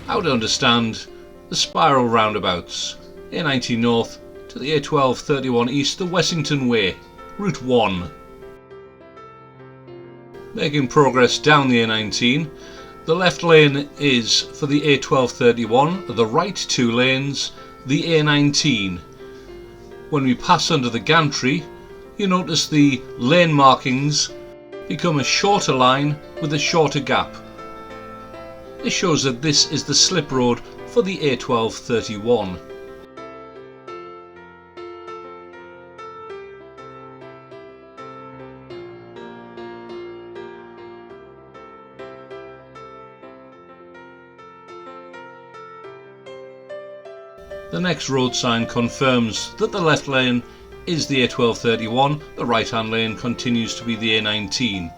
how to understand the spiral roundabouts, A19 North to the A1231 East, the Wessington Way, Route 1. Making progress down the A19, the left lane is for the A1231, the right two lanes, the A19. When we pass under the gantry, you notice the lane markings become a shorter line with a shorter gap. This shows that this is the slip road for the A1231. The next road sign confirms that the left lane is the A1231, the right hand lane continues to be the A19.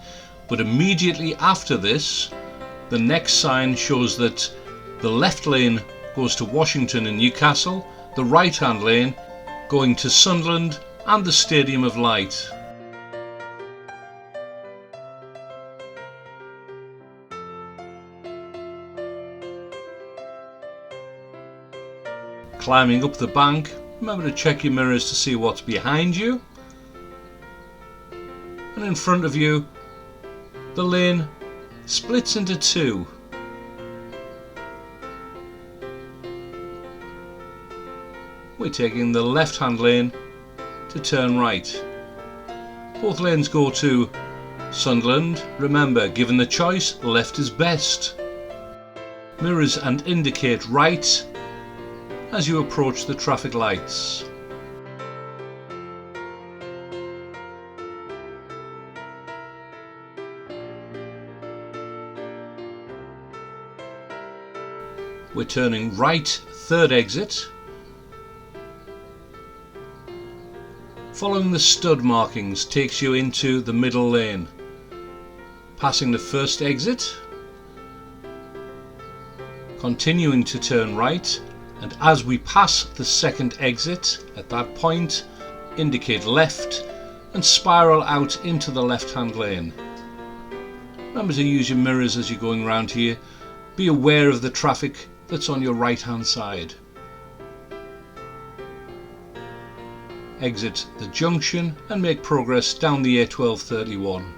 But immediately after this, the next sign shows that the left lane goes to Washington and Newcastle, the right hand lane going to Sunderland and the Stadium of Light. Climbing up the bank, remember to check your mirrors to see what's behind you. And in front of you, the lane splits into two. We're taking the left hand lane to turn right. Both lanes go to Sunderland. Remember, given the choice, left is best. Mirrors and indicate right as you approach the traffic lights. We're turning right, third exit. Following the stud markings takes you into the middle lane. Passing the first exit, continuing to turn right, and as we pass the second exit, at that point, indicate left and spiral out into the left hand lane. Remember to use your mirrors as you're going around here. Be aware of the traffic that's on your right hand side. Exit the junction and make progress down the A1231.